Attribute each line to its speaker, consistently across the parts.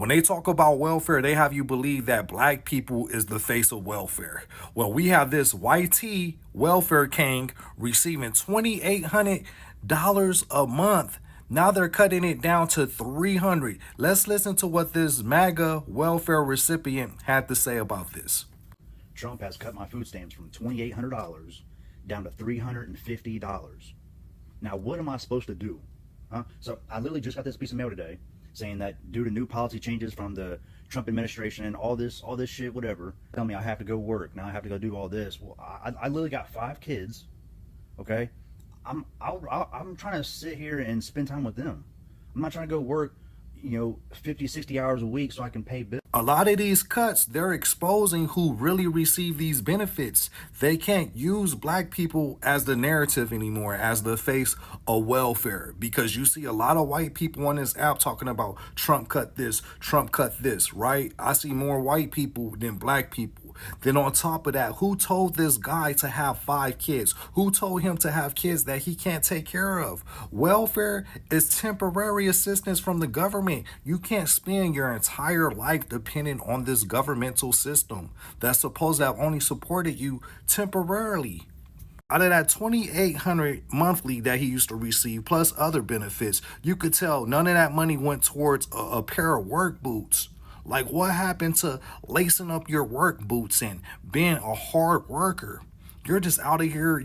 Speaker 1: When they talk about welfare, they have you believe that black people is the face of welfare. Well, we have this YT welfare king receiving $2,800 a month. Now they're cutting it down to $300. Let's listen to what this Maga welfare recipient had to say about this.
Speaker 2: Trump has cut my food stamps from $2,800 down to $350. Now, what am I supposed to do? So I literally just got this piece of mail today saying that due to new policy changes from the Trump administration and all this shit, whatever, tell me I have to go work. Now I have to go do all this. Well, I literally got 5 kids. Okay. I'm trying to sit here and spend time with them. I'm not trying to go work, 50, 60 hours a week so I can pay bills.
Speaker 1: A lot of these cuts, they're exposing who really receive these benefits. They can't use black people as the narrative anymore, as the face of welfare, because you see a lot of white people on this app talking about Trump cut this, right? I see more white people than black people. Then on top of that, who told this guy to have 5 kids? Who told him to have kids that he can't take care of? Welfare is temporary assistance from the government. You can't spend your entire life dependent on this governmental system that's supposed to have only supported you temporarily. Out of that $2,800 monthly that he used to receive, plus other benefits, you could tell none of that money went towards a pair of work boots. Like, what happened to lacing up your work boots and being a hard worker? You're just out here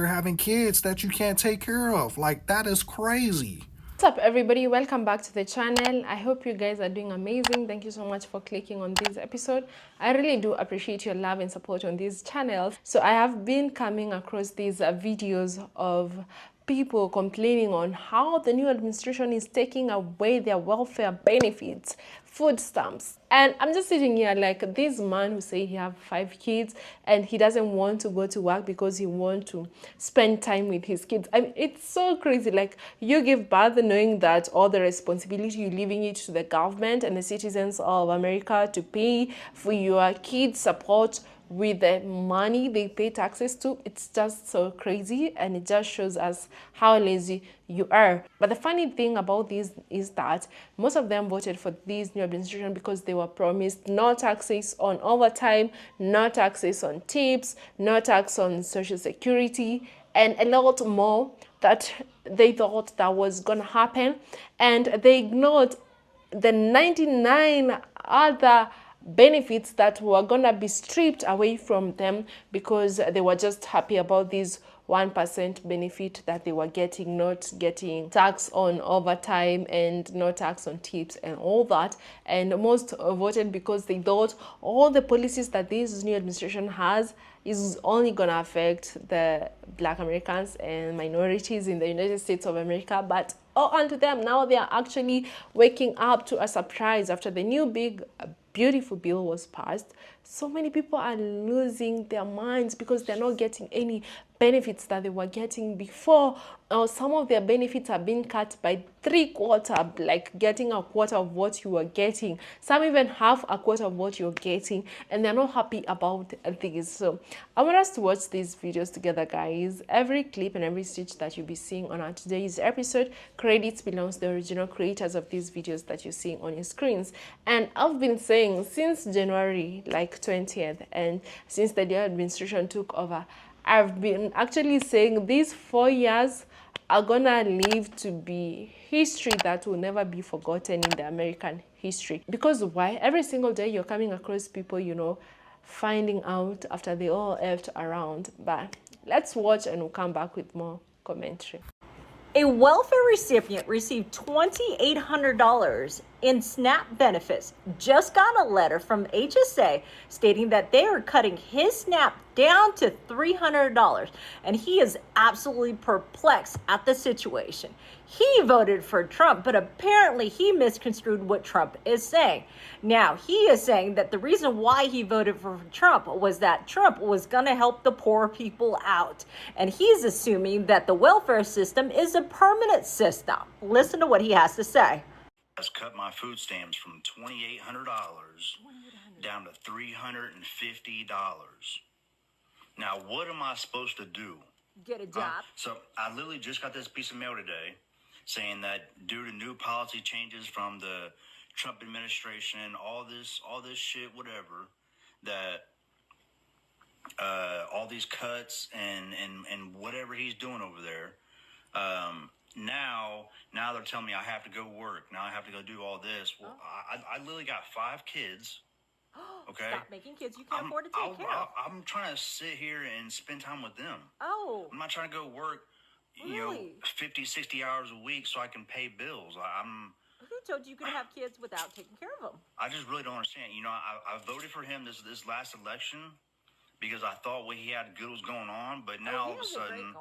Speaker 1: having kids that you can't take care of. Like, that is crazy.
Speaker 3: What's up, everybody? Welcome back to the channel. I hope you guys are doing amazing. Thank you so much for clicking on this episode. I really do appreciate your love and support on these channels. So I have been coming across these videos of people complaining on how the new administration is taking away their welfare benefits, food stamps. And I'm just sitting here like this man who said he have 5 kids and he doesn't want to go to work because he wants to spend time with his kids. I mean, it's so crazy. Like, you give birth knowing that all the responsibility, you're leaving it to the government and the citizens of America to pay for your kids' support with the money they pay taxes to. It's just so crazy, and it just shows us how lazy you are. But the funny thing about this is that most of them voted for this new administration because they were promised no taxes on overtime, no taxes on tips, no tax on social security, and a lot more that they thought that was gonna happen, and they ignored the 99 other benefits that were gonna be stripped away from them because they were just happy about this 1% benefit that they were getting, not getting tax on overtime and no tax on tips and all that. And most voted because they thought all the policies that this new administration has is only gonna affect the Black Americans and minorities in the United States of America. But unto them, now they are actually waking up to a surprise after the new big beautiful bill was passed. So many people are losing their minds because they're not getting any benefits that they were getting before, or some of their benefits have been cut by 3/4, like getting a quarter of what you were getting, some even half a quarter of what you're getting, and they're not happy about this. So I want us to watch these videos together, guys. Every clip and every stitch that you'll be seeing on our today's episode, credits belongs to the original creators of these videos that you're seeing on your screens. And I've been saying since January like 20th, and since the new administration took over, I've been actually saying these 4 years are gonna live to be history that will never be forgotten in the American history. Because why? Every single day you're coming across people, finding out after they all left around. But let's watch and we'll come back with more commentary.
Speaker 4: A welfare recipient received $2,800 in SNAP benefits. Just got a letter from HSA stating that they are cutting his SNAP down to $300, and he is absolutely perplexed at the situation. He voted for Trump, but apparently he misconstrued what Trump is saying. Now, he is saying that the reason why he voted for Trump was that Trump was going to help the poor people out, and he's assuming that the welfare system is a permanent system. Listen to what he has to say.
Speaker 2: Has cut my food stamps from $2,800 down to $350. Now, what am I supposed to do?
Speaker 4: Get a job.
Speaker 2: So I literally just got this piece of mail today saying that due to new policy changes from the
Speaker 5: Trump administration, all this shit, whatever, that all these cuts and whatever he's doing over there. Now they're telling me I have to go work. Now I have to go do all this. Well, I literally got 5 kids. Okay.
Speaker 4: Stop making kids you can't afford to take care of.
Speaker 5: I'm trying to sit here and spend time with them.
Speaker 4: Oh.
Speaker 5: I'm not trying to go work,
Speaker 4: Really?
Speaker 5: 50, 60 hours a week so I can pay bills.
Speaker 4: Who told you could have kids without taking care of them?
Speaker 5: I just really don't understand. I voted for him this last election because I thought what he had good was going on, but now all of a sudden,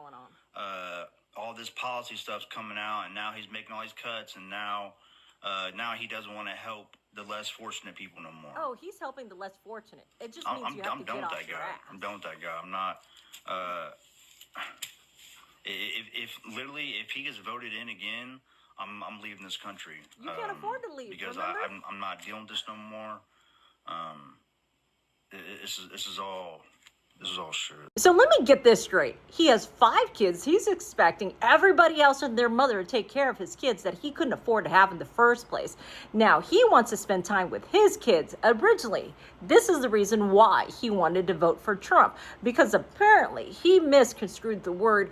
Speaker 5: all this policy stuff's coming out, and now he's making all these cuts, and now he doesn't want to help the less fortunate people no more.
Speaker 4: Oh, he's helping the less fortunate. It just means you have to get off your ass.
Speaker 5: I'm done with that guy. I'm not. If he gets voted in again, I'm leaving this country.
Speaker 4: You can't afford to leave
Speaker 5: because I'm not dealing with this no more. This is all shit.
Speaker 4: So let me get this straight. He has 5 kids. He's expecting everybody else and their mother to take care of his kids that he couldn't afford to have in the first place. Now he wants to spend time with his kids. Originally, this is the reason why he wanted to vote for Trump, because apparently he misconstrued the word,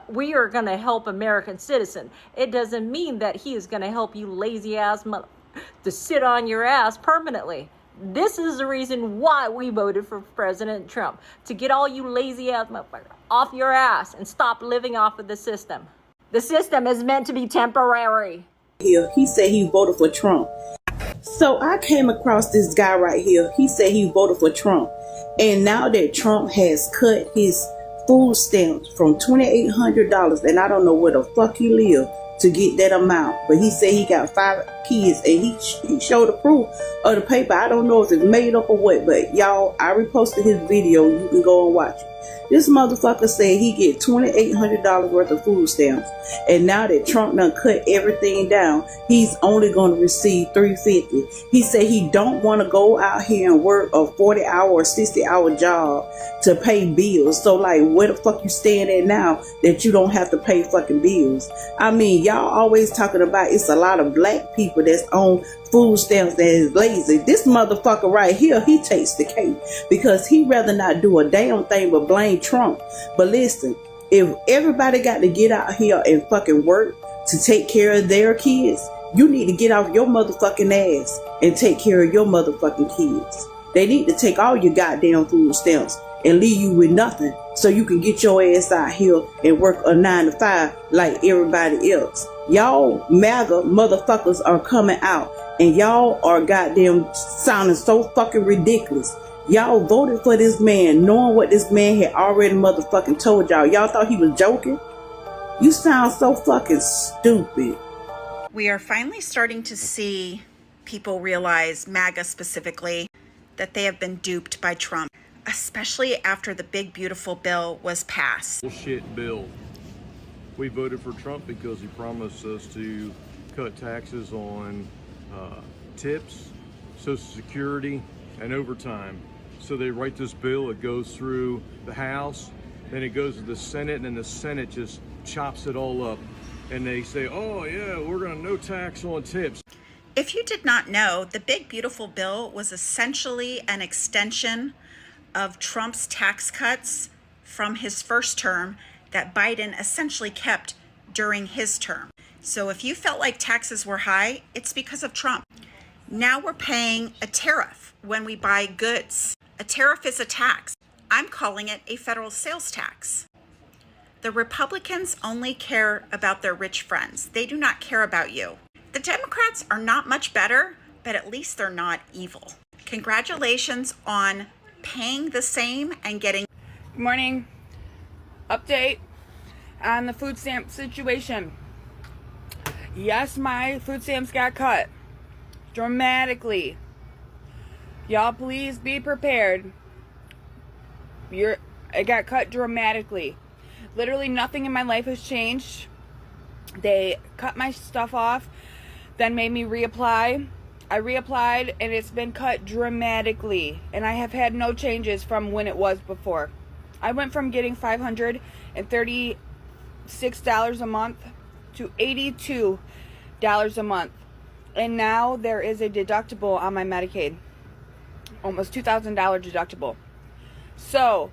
Speaker 4: we are going to help American citizen. It doesn't mean that he is going to help you lazy ass mother to sit on your ass permanently. This is the reason why we voted for President Trump, to get all you lazy ass motherfuckers off your ass and stop living off of the system. The system is meant to be temporary.
Speaker 6: Here, he said he voted for Trump. So I came across this guy right here. He said he voted for Trump. And now that Trump has cut his food stamps from $2,800, and I don't know where the fuck he live to get that amount, but he said he got 5 kids, and he showed the proof of the paper. I don't know if it's made up or what, but y'all, I reposted his video. You can go and watch it. This motherfucker said he get $2,800 worth of food stamps, and now that Trump done cut everything down, he's only going to receive $350. He said he don't want to go out here and work a 40-hour or 60-hour job to pay bills. So like, where the fuck you staying at now that you don't have to pay fucking bills? I mean, y'all always talking about it's a lot of black people that's on food stamps that is lazy. This motherfucker right here, he takes the cake because he rather not do a damn thing but blame Trump. But listen, if everybody got to get out here and fucking work to take care of their kids, you need to get off your motherfucking ass and take care of your motherfucking kids. They need to take all your goddamn food stamps and leave you with nothing so you can get your ass out here and work a 9 to 5 like everybody else. Y'all MAGA motherfuckers are coming out, and y'all are goddamn sounding so fucking ridiculous. Y'all voted for this man knowing what this man had already motherfucking told y'all. Y'all thought he was joking? You sound so fucking stupid.
Speaker 7: We are finally starting to see people realize, MAGA specifically, that they have been duped by Trump, especially after the big beautiful bill was passed.
Speaker 8: Bullshit bill. We voted for Trump because he promised us to cut taxes on tips, Social Security, and overtime. So they write this bill, it goes through the House, then it goes to the Senate, and then the Senate just chops it all up. And they say, oh yeah, we're gonna no tax on tips.
Speaker 7: If you did not know, the big beautiful bill was essentially an extension of Trump's tax cuts from his first term that Biden essentially kept during his term. So if you felt like taxes were high, it's because of Trump. Now we're paying a tariff when we buy goods. A tariff is a tax. I'm calling it a federal sales tax. The Republicans only care about their rich friends. They do not care about you. The Democrats are not much better, but at least they're not evil. Congratulations on paying the same and getting.
Speaker 9: Good morning. Update on the food stamp situation. Yes, my food stamps got cut dramatically. Y'all please be prepared. It got cut dramatically. Literally nothing in my life has changed. They cut my stuff off, then made me reapply. I reapplied and it's been cut dramatically, and I have had no changes from when it was before. I went from getting $536 a month to $82 a month. And now there is a deductible on my Medicaid. Almost $2,000 deductible. So,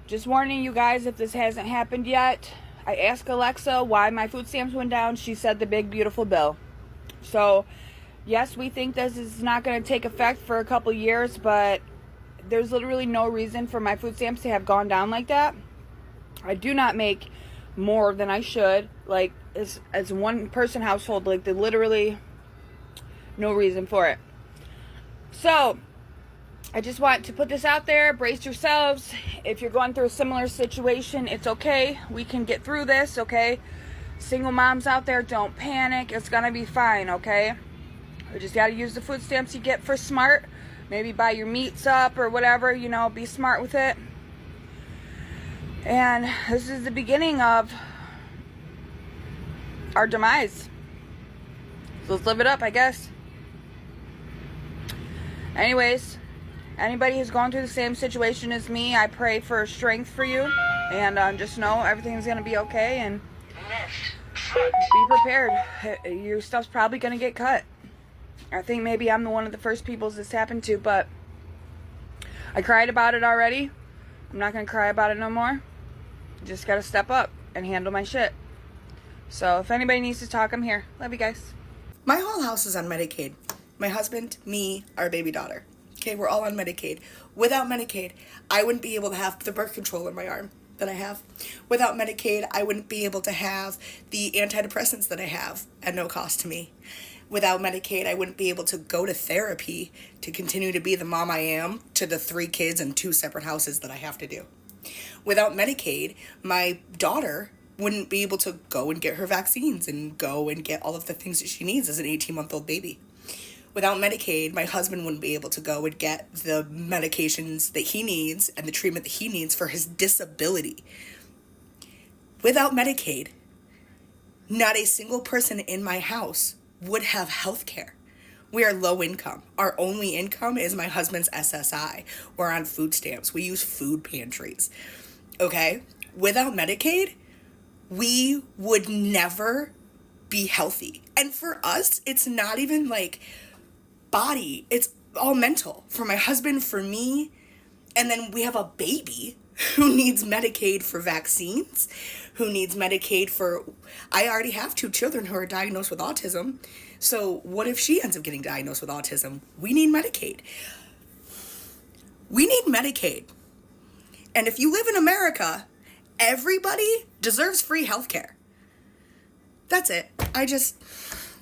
Speaker 9: just warning you guys if this hasn't happened yet. I asked Alexa why my food stamps went down. She said the big beautiful bill. So, yes, we think this is not going to take effect for a couple years, but there's literally no reason for my food stamps to have gone down like that. I do not make more than I should. Like, as one person household, like, there's literally no reason for it. So, I just want to put this out there. Brace yourselves. If you're going through a similar situation, it's okay. We can get through this, okay? Single moms out there, don't panic. It's gonna be fine, okay? You just gotta use the food stamps you get for smart. Maybe buy your meats up or whatever, you know, be smart with it. And this is the beginning of our demise. So let's live it up, I guess. Anyways, anybody who's going through the same situation as me, I pray for strength for you. And just know everything's going to be okay. And be prepared. Your stuff's probably going to get cut. I think maybe I'm one of the first people this happened to. But I cried about it already. I'm not going to cry about it no more. Just got to step up and handle my shit. So if anybody needs to talk, I'm here. Love you guys.
Speaker 10: My whole house is on Medicaid. My husband, me, our baby daughter. Okay, we're all on Medicaid. Without Medicaid, I wouldn't be able to have the birth control in my arm that I have. Without Medicaid, I wouldn't be able to have the antidepressants that I have at no cost to me. Without Medicaid, I wouldn't be able to go to therapy to continue to be the mom I am to the 3 kids and 2 separate houses that I have to do. Without Medicaid, my daughter wouldn't be able to go and get her vaccines and go and get all of the things that she needs as an 18-month-old baby. Without Medicaid, my husband wouldn't be able to go and get the medications that he needs and the treatment that he needs for his disability. Without Medicaid, not a single person in my house would have health care. We are low income. Our only income is my husband's SSI. We're on food stamps. We use food pantries. Okay? Without Medicaid, we would never be healthy. And for us, it's not even like body, it's all mental. For my husband, for me, and then we have a baby who needs Medicaid for vaccines, who needs Medicaid for, I already have 2 children who are diagnosed with autism. So what if she ends up getting diagnosed with autism? We need Medicaid. We need Medicaid. And if you live in America, everybody deserves free healthcare. That's it. I just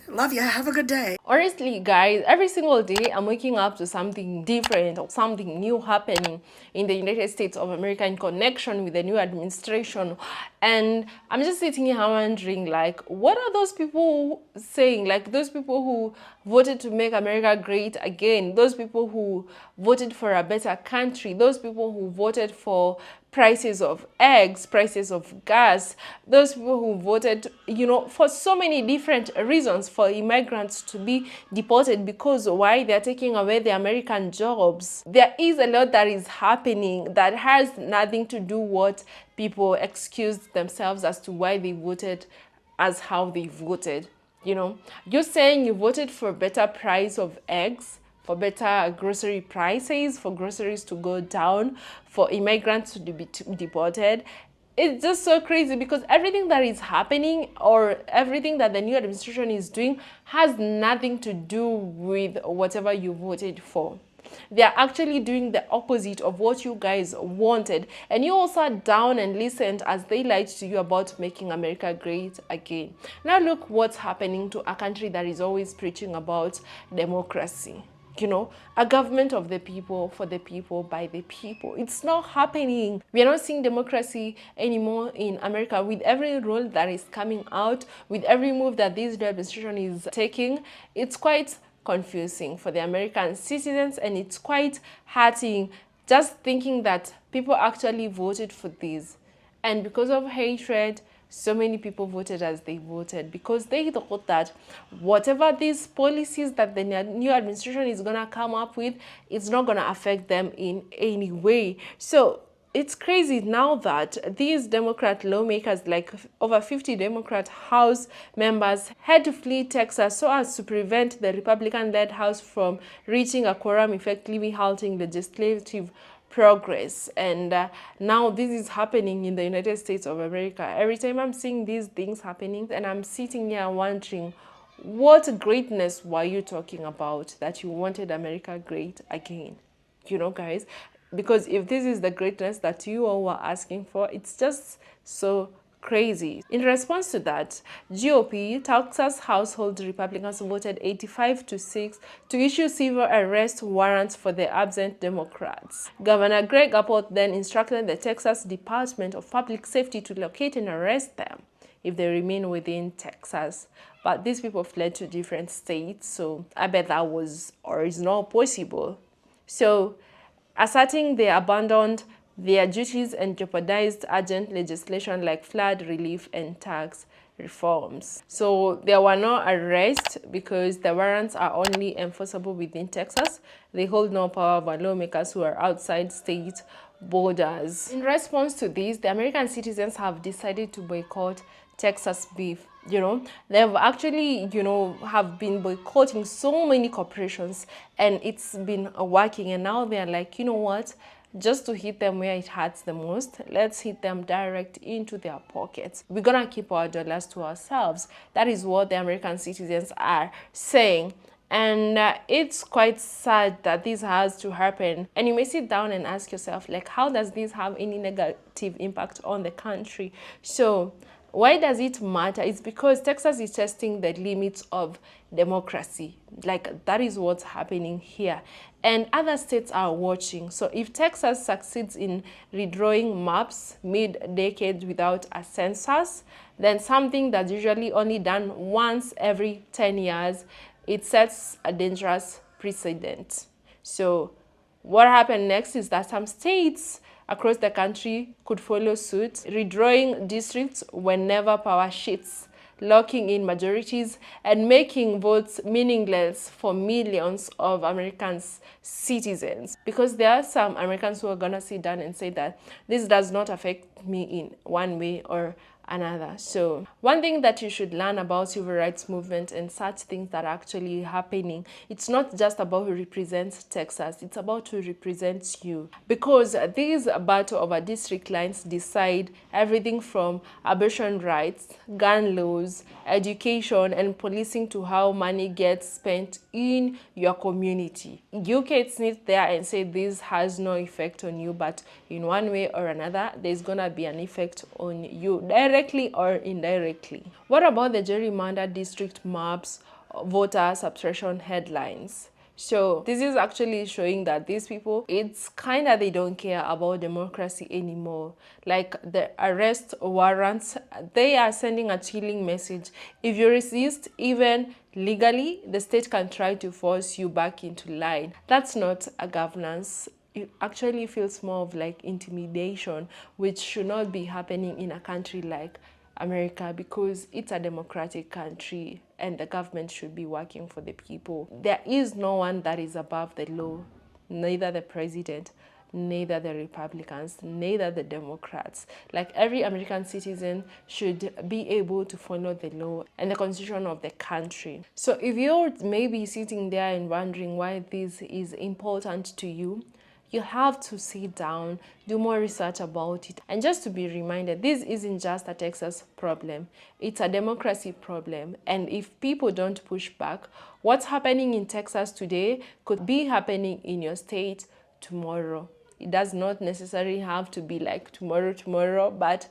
Speaker 10: love you. Have a good day.
Speaker 3: Honestly, guys, every single day I'm waking up to something different or something new happening in the United States of America in connection with the new administration. And I'm just sitting here wondering, like, what are those people saying? Like, those people who voted to make America great again, those people who voted for a better country, those people who voted for prices of eggs, prices of gas, those people who voted, you know, for so many different reasons for immigrants to be deported because why? They're taking away the American jobs. There is a lot that is happening that has nothing to do what people excused themselves as to why they voted as how they voted. You know, you're saying you voted for better price of eggs, for better grocery prices, for groceries to go down, for immigrants to be deported. It's just so crazy because everything that is happening or everything that the new administration is doing has nothing to do with whatever you voted for. They are actually doing the opposite of what you guys wanted. And you all sat down and listened as they lied to you about making America great again. Now look what's happening to a country that is always preaching about democracy. You know, a government of the people, for the people, by the people. It's not happening. We are not seeing democracy anymore in America. With every rule that is coming out, with every move that this new administration is taking, it's quite confusing for the American citizens, and it's quite hurting just thinking that people actually voted for this. And because of hatred, so many people voted as they voted because they thought that whatever these policies that the new administration is going to come up with, it's not going to affect them in any way. So it's crazy now that these Democrat lawmakers, like over 50 Democrat House members, had to flee Texas so as to prevent the Republican-led House from reaching a quorum, effectively halting legislative progress. And now this is happening in the United States of America. Every time I'm seeing these things happening, and I'm sitting here wondering, what greatness were you talking about that you wanted America great again? You know, guys, because if this is the greatness that you all were asking for, it's just so crazy. In response to that, GOP Texas household Republicans voted 85-6 to issue civil arrest warrants for the absent Democrats. Governor Greg Abbott then instructed the Texas Department of Public Safety to locate and arrest them if they remain within Texas. But these people fled to different states, so I bet that was or is not possible. So, asserting they abandoned their duties and jeopardized urgent legislation like flood relief and tax reforms. So there were no arrests because the warrants are only enforceable within Texas. They hold no power over lawmakers who are outside state borders. In response to this, the American citizens have decided to boycott Texas beef. You know, they've actually, have been boycotting so many corporations, and it's been working. And now they're like, you know what, just to hit them where it hurts the most, let's hit them direct into their pockets. We're gonna keep our dollars to ourselves. That is what the American citizens are saying. And it's quite sad that this has to happen. And you may sit down and ask yourself, like, how does this have any negative impact on the country? So why does it matter? It's because Texas is testing the limits of democracy. Like, that is what's happening here. And other states are watching. So if Texas succeeds in redrawing maps mid-decade without a census, then something that's usually only done once every 10 years, it sets a dangerous precedent. So what happened next is that some states across the country could follow suit, redrawing districts whenever power shifts, locking in majorities, and making votes meaningless for millions of Americans' citizens. Because there are some Americans who are gonna sit down and say that this does not affect me in one way or another. So one thing that you should learn about civil rights movement and such things that are actually happening, it's not just about who represents Texas, it's about who represents you. Because these battle over district lines decide everything from abortion rights, gun laws, education, and policing to how money gets spent in your community. You can sit there and say this has no effect on you, but in one way or another, there's gonna be an effect on you, directly or indirectly. What about the gerrymandered district maps, voter suppression headlines? So this is actually showing that these people, it's kind of they don't care about democracy anymore. Like the arrest warrants, they are sending a chilling message. If you resist, even legally, the state can try to force you back into line. That's not a governance. It actually feels more of like intimidation, which should not be happening in a country like America, because it's a democratic country and the government should be working for the people. There is no one that is above the law, neither the president, neither the Republicans, neither the Democrats. Like, every American citizen should be able to follow the law and the constitution of the country. So if you're maybe sitting there and wondering why this is important to you, you have to sit down, do more research about it, and just to be reminded, this isn't just a Texas problem, it's a democracy problem. And if people don't push back, what's happening in Texas today could be happening in your state tomorrow. It does not necessarily have to be like tomorrow, but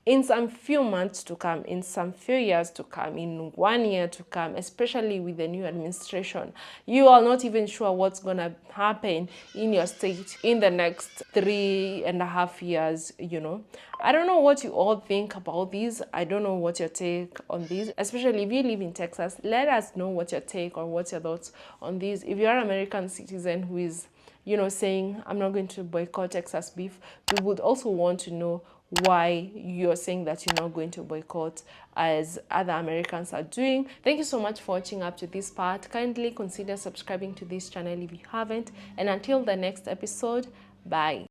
Speaker 3: in some few months to come, in some few years to come, in 1 year to come, especially with the new administration, you are not even sure what's gonna happen in your state in the next 3.5 years, I don't know what you all think about this. I don't know what your take on this, especially if you live in Texas. Let us know what your take or what's your thoughts on this. If you're an American citizen who is, saying, I'm not going to boycott Texas beef, we would also want to know why you're saying that you're not going to boycott as other Americans are doing. Thank you so much for watching up to this part. Kindly consider subscribing to this channel if you haven't. And until the next episode, bye.